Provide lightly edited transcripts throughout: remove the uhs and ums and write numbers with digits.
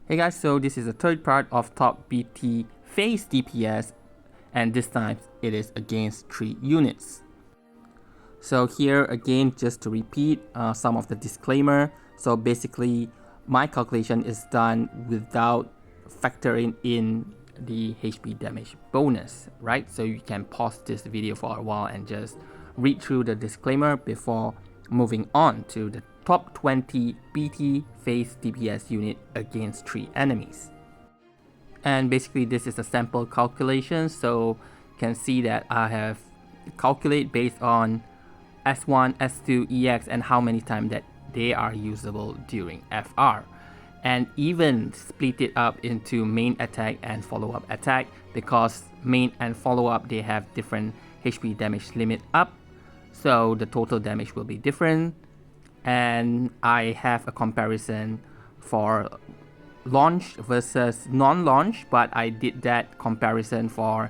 Hey guys, so this is the third part of top BT Phase DPS, and this time it is against 3 units. So here again, just to repeat some of the disclaimer. So basically, my calculation is done without factoring in the HP damage bonus, right? So you can pause this video for a while and just read through the disclaimer before moving on to the top 20 BT Phase DPS unit against 3 enemies. And basically this is a sample calculation, so you can see that I have calculated based on S1, S2, EX and how many times that they are usable during FR. And even split it up into main attack and follow-up attack, because main and follow-up they have different HP damage limit up, so the total damage will be different. And I have a comparison for launch versus non-launch, but I did that comparison for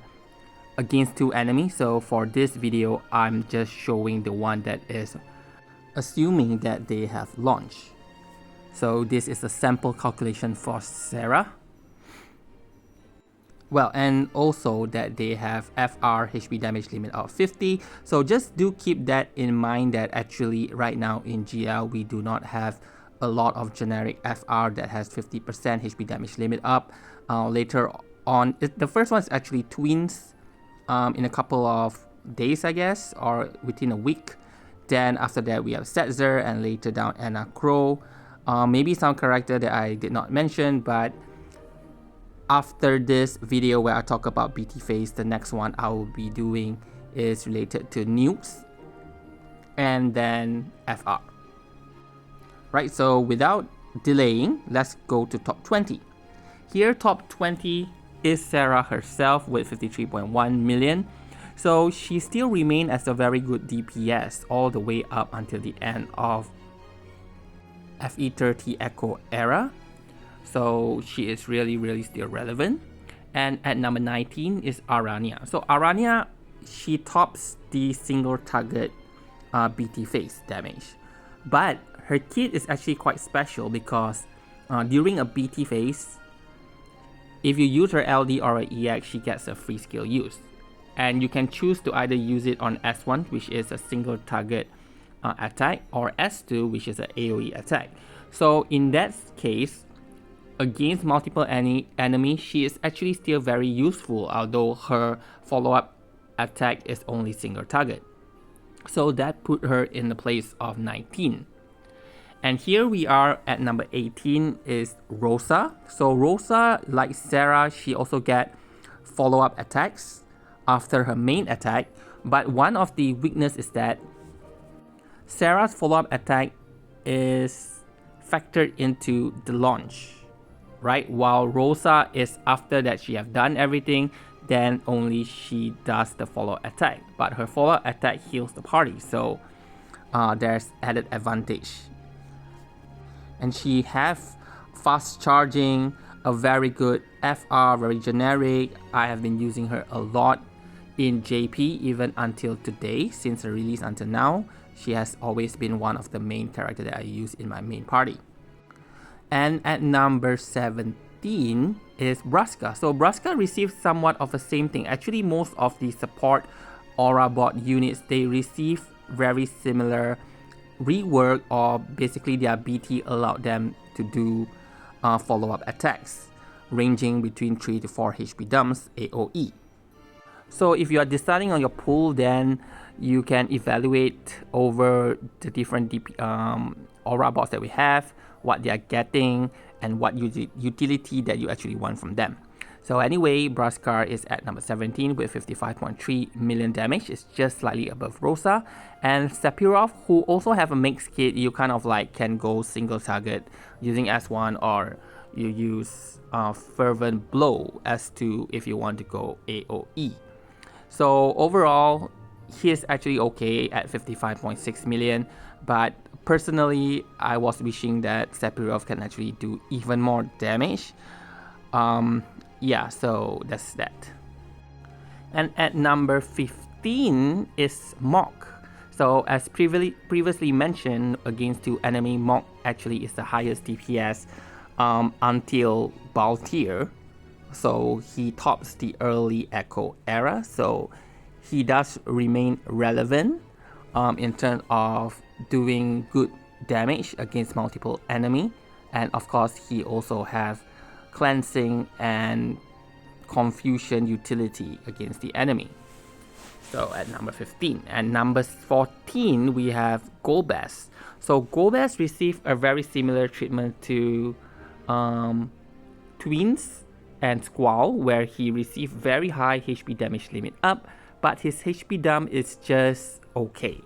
against 2 enemies. So for this video, I'm just showing the one that is assuming that they have launch. So this is a sample calculation for Sarah. Well, and also that they have FR HP damage limit of 50. So just do keep that in mind, that actually right now in GL we do not have a lot of generic FR that has 50% HP damage limit up. Later on, the first one is actually twins in a couple of days, I guess, or within a week. Then after that we have Setzer, and later down Anna Crow. Maybe some character that I did not mention, but after this video where I talk about BT Phase, the next one I will be doing is related to nukes and then FR. Right, so without delaying, let's go to top 20. Here, top 20 is Sarah herself with 53.1 million. So she still remains as a very good DPS all the way up until the end of FE30 Echo era. So she is really still relevant. And at number 19 is Arania. So Arania, she tops the single target BT Phase damage. But her kit is actually quite special, because during a BT Phase, if you use her LD or a EX, she gets a free skill use. And you can choose to either use it on S1, which is a single target attack, or S2, which is an AoE attack. So in that case, against multiple enemies, she is actually still very useful, although her follow-up attack is only single target. So that put her in the place of 19. And here we are at number 18 is Rosa. So Rosa, like Sarah, she also get follow-up attacks after her main attack. But one of the weakness is that Sarah's follow-up attack is factored into the launch, right? While Rosa is after that she have done everything, then only she does the follow attack. But her follow attack heals the party, so there's added advantage. And she have fast charging, a very good FR, very generic. I have been using her a lot in JP even until today. Since the release until now, she has always been one of the main characters that I use in my main party. And at number 17 is Braska. So Braska received somewhat of the same thing. Actually, most of the support Aura bot units, they receive very similar rework, or basically their BT allowed them to do follow-up attacks ranging between 3 to 4 HP dumps AoE. So if you are deciding on your pool, then you can evaluate over the different Aura bots that we have, what they are getting, and what utility that you actually want from them. So anyway, Braskar is at number 17 with 55.3 million damage. It's just slightly above Rosa. And Sephiroth, who also have a mixed kit, you kind of like can go single target using S1, or you use Fervent Blow S2 if you want to go AoE. So overall, he's actually okay at 55.6 million, but personally, I was wishing that Sephiroth can actually do even more damage. Yeah, so that's that. And at number 15 is Mok. So as previously mentioned, against 2 enemy, Mok actually is the highest DPS until Baltier. So he tops the early Echo era. So he does remain relevant in terms of doing good damage against multiple enemy. And of course, he also has cleansing and confusion utility against the enemy. So at number 15. And number 14, we have Golbez. So Golbez received a very similar treatment to Twins and Squall, where he received very high HP damage limit up, but his HP dump is just okay,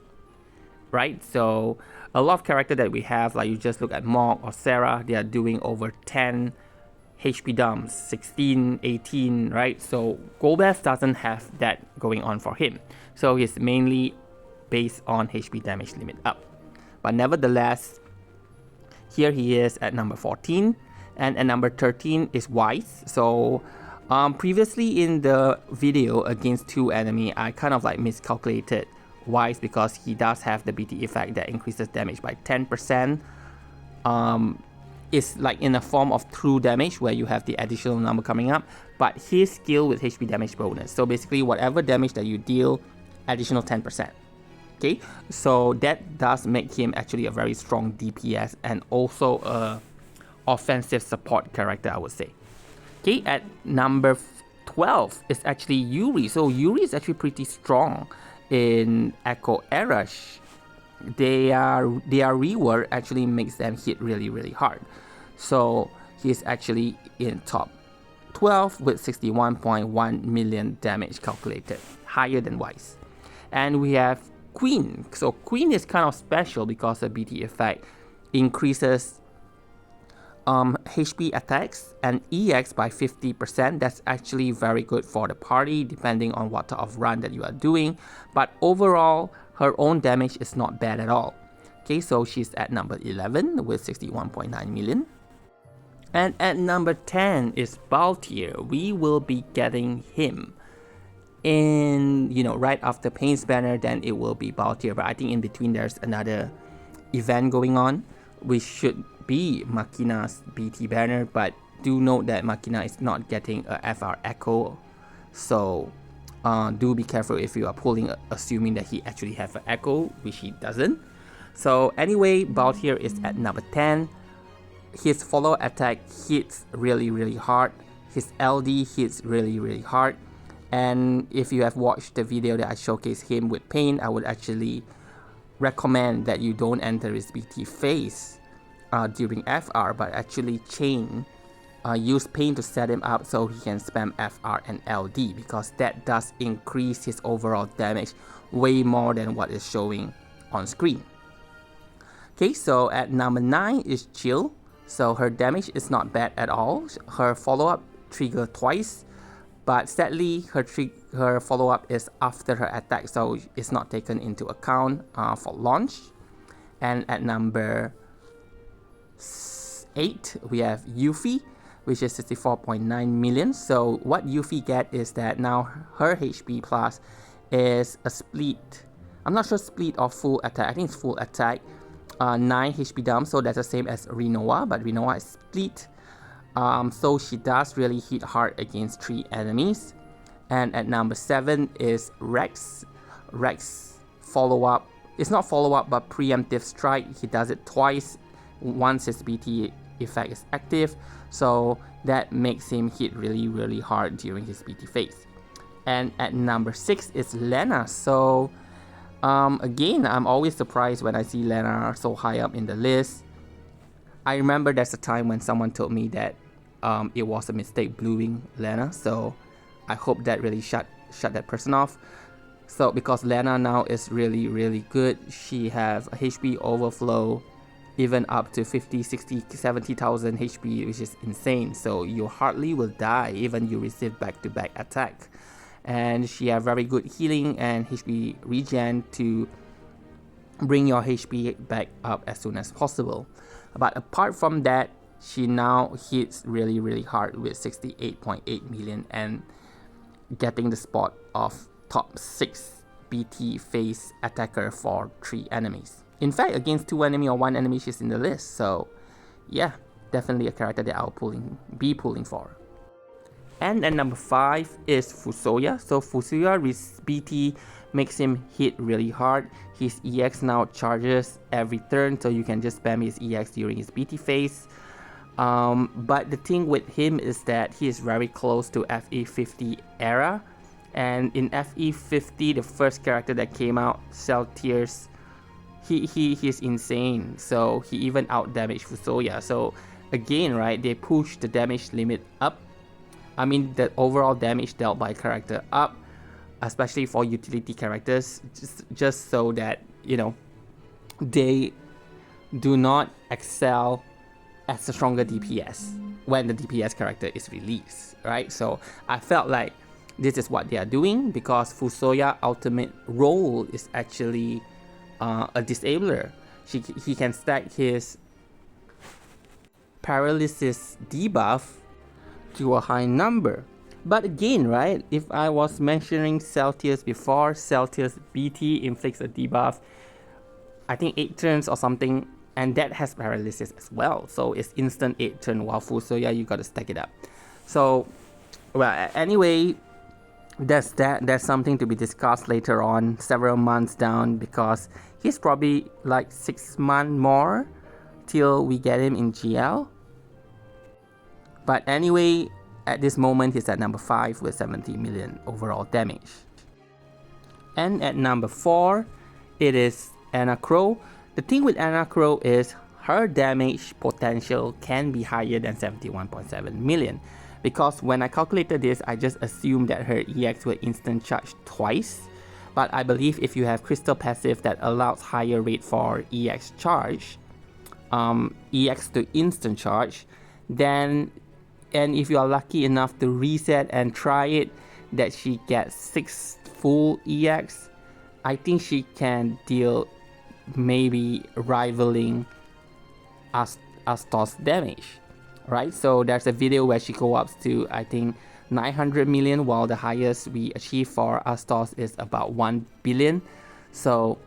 right? So a lot of characters that we have, like you just look at Mog or Sarah, they are doing over 10 HP dumps, 16, 18, right? So Golbez doesn't have that going on for him. So he's mainly based on HP damage limit up. But nevertheless, here he is at number 14. And at number 13 is Wise. So previously in the video against 2 enemy, I kind of like miscalculated Wise because he does have the BT effect that increases damage by 10%. It's like in a form of true damage where you have the additional number coming up, but his skill with HP damage bonus. So basically whatever damage that you deal, additional 10%. Okay, so that does make him actually a very strong DPS and also a offensive support character, I would say. Okay, at number 12 is actually Yuri. So Yuri is actually pretty strong in Echo era. Their rework actually makes them hit really hard. So he's actually in top 12 with 61.1 million damage calculated, higher than Wise. And we have Queen. So Queen is kind of special because the BT effect increases HP attacks and EX by 50%. That's actually very good for the party depending on what type of run that you are doing. But overall, her own damage is not bad at all. Okay, so she's at number 11 with 61.9 million. And at number 10 is Baltier. We will be getting him in, right after Pain's banner, then it will be Baltier. But I think in between there's another event going on, which should be Makina's BT banner. But do note that Makina is not getting a FR Echo. So do be careful if you are pulling, assuming that he actually has an Echo, which he doesn't. So anyway, Baltier is at number 10. His follow attack hits really hard. His LD hits really hard. And if you have watched the video that I showcased him with Pain, I would actually recommend that you don't enter his BT phase during FR, but actually use Pain to set him up so he can spam FR and LD, because that does increase his overall damage way more than what is showing on screen. Okay, so at number 9 is Jill. So her damage is not bad at all. Her follow-up trigger twice, but sadly her follow-up is after her attack, so it's not taken into account for launch. And at number 8 we have Yuffie, which is 64.9 million. So what Yuffie get is that now her HP plus is a split. I'm not sure split or full attack. I think it's full attack. 9 HP dump, so that's the same as Rinoa, but Rinoa is split. So she does really hit hard against 3 enemies. And at number 7 is Rex. Rex follow-up, it's not follow-up but preemptive strike. He does it twice once his BT effect is active, so that makes him hit really hard during his BT phase. And at number 6 is Lena. So again, I'm always surprised when I see Lena so high up in the list. I remember there's a time when someone told me that it was a mistake bluing Lena, so I hope that really shut that person off. So because Lena now is really good, she has a HP overflow even up to 50, 60, 70,000 HP, which is insane. So you hardly will die even you receive back-to-back attack. And she has very good healing and HP regen to bring your HP back up as soon as possible. But apart from that, she now hits really hard with 68.8 million and getting the spot of top 6 BT phase attacker for 3 enemies. In fact, against 2 enemy or 1 enemy, she's in the list. So yeah, definitely a character that I'll be pulling for. And at number 5 is Fusoya. So Fusoya with BT makes him hit really hard. His EX now charges every turn, so you can just spam his EX during his BT phase. But the thing with him is that he is very close to FE50 era. And in FE50, the first character that came out, Celtiers, he's insane. So he even out damaged Fusoya. So again, right, they push the damage limit up. I mean, the overall damage dealt by character up, especially for utility characters, just so that, you know, they do not excel as a stronger DPS when the DPS character is released, right? So I felt like this is what they are doing, because Fusoya ultimate role is actually a disabler. He can stack his paralysis debuff to a high number. But again, right, if I was mentioning Celtiers before, Celtiers BT inflicts a debuff, I think 8 turns or something, and that has paralysis as well. So it's instant 8 turn, while Fusoya, you gotta stack it up. So, well, anyway, that's something to be discussed later on, several months down, because he's probably like 6 months more till we get him in GL. But anyway, at this moment, he's at number 5 with 70 million overall damage. And at number 4, it is Anna Crow. The thing with Anna Crow is her damage potential can be higher than 71.7 million. Because when I calculated this, I just assumed that her EX will instant charge twice. But I believe if you have Crystal Passive that allows higher rate for EX charge, EX to instant charge, then, and if you are lucky enough to reset and try it, that she gets 6 full EX, I think she can deal maybe rivaling Astos damage, right? So there's a video where she go up to, I think, 900 million, while the highest we achieve for Astos is about 1 billion. So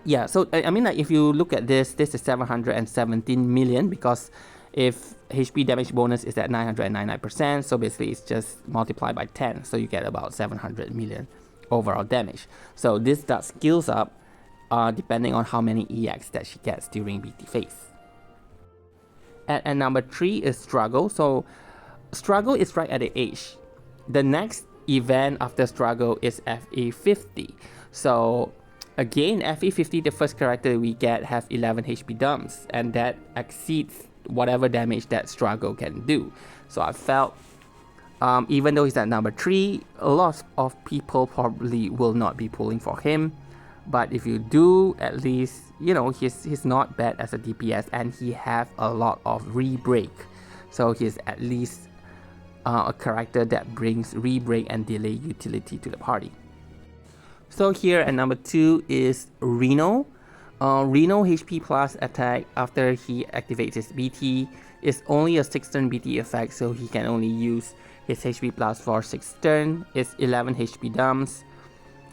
yeah, so I mean, like, if you look at this is 717 million, because if HP damage bonus is at 999%, so basically it's just multiplied by 10, so you get about 700 million overall damage. So this does skills up depending on how many EX that she gets during BT phase. And number 3 is Struggle. So Struggle is right at the age. The next event after Struggle is FE50. So again, FE50, the first character we get, have 11 HP dumps, and that exceeds whatever damage that Struggle can do. So I felt, even though he's at number 3, a lot of people probably will not be pulling for him. But if you do, at least, you know, he's not bad as a DPS, and he have a lot of re-break. So he's at least a character that brings re-break and delay utility to the party. So here at number 2 is Reno. Reno HP plus attack after he activates his BT is only a 6 turn BT effect, so he can only use his HP plus for 6 turn. It's 11 HP dumps,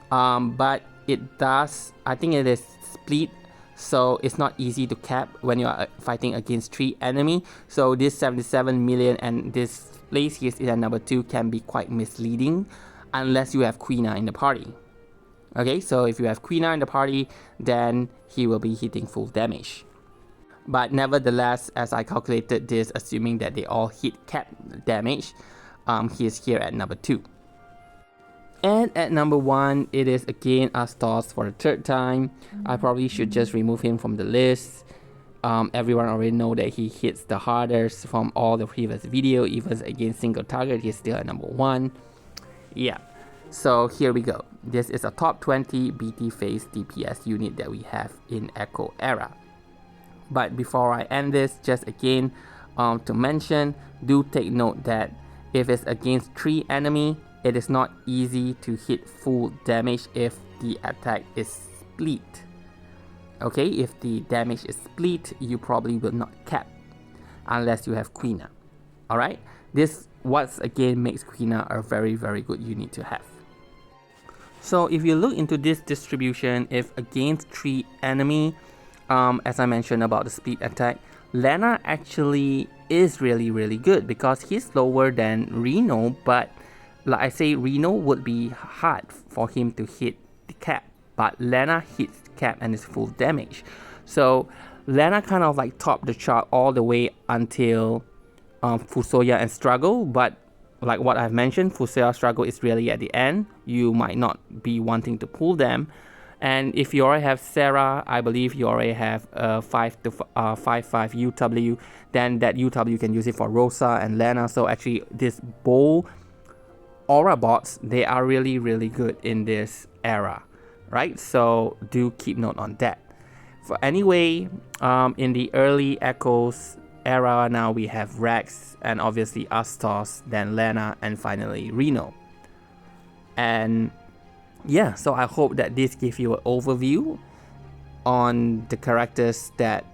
but it does, I think it is split, so it's not easy to cap when you are fighting against 3 enemy. So this 77 million and this place he is in at number 2 can be quite misleading unless you have Quina in the party. Okay, so if you have Quina in the party, then he will be hitting full damage. But nevertheless, as I calculated this, assuming that they all hit cap damage, he is here at number 2. And at number 1, it is again Astos for the 3rd time. I probably should just remove him from the list. Everyone already know that he hits the hardest from all the previous video. Even against single target, he's still at number 1. Yeah. So here we go. This is a top 20 BT Phase DPS unit that we have in Echo era. But before I end this, just again to mention, do take note that if it's against 3 enemy, it is not easy to hit full damage if the attack is split. Okay, if the damage is split, you probably will not cap unless you have Quina. Alright, this once again makes Quina a very, very good unit to have. So if you look into this distribution, if against 3 enemy, as I mentioned about the split attack, Lena actually is really good because he's lower than Reno, but like I say, Reno would be hard for him to hit the cap, but Lena hits cap and is full damage. So Lena kind of like topped the chart all the way until Fusoya and Struggle, but like what I've mentioned, Fusoya Struggle is really at the end. You might not be wanting to pull them. And if you already have Sarah, I believe you already have 5 to 5 UW, then that UW you can use it for Rosa and Lena. So actually this bow aura bots, they are really good in this era, right? So do keep note on that. For anyway, in the early Echoes era, now we have Rex and obviously Astos, then Lena, and finally Reno. And yeah, so I hope that this gives you an overview on the characters that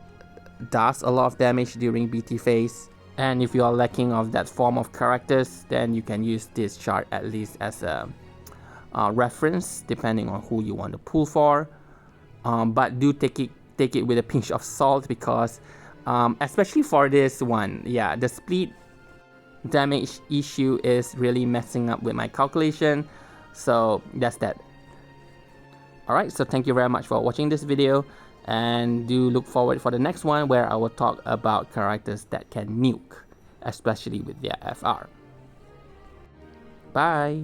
does a lot of damage during BT phase. And if you are lacking of that form of characters, then you can use this chart at least as a reference, depending on who you want to pull for. But do take it with a pinch of salt, because especially for this one, yeah, the split damage issue is really messing up with my calculation. So that's that. Alright, so thank you very much for watching this video, and do look forward for the next one where I will talk about characters that can nuke, especially with their FR. Bye!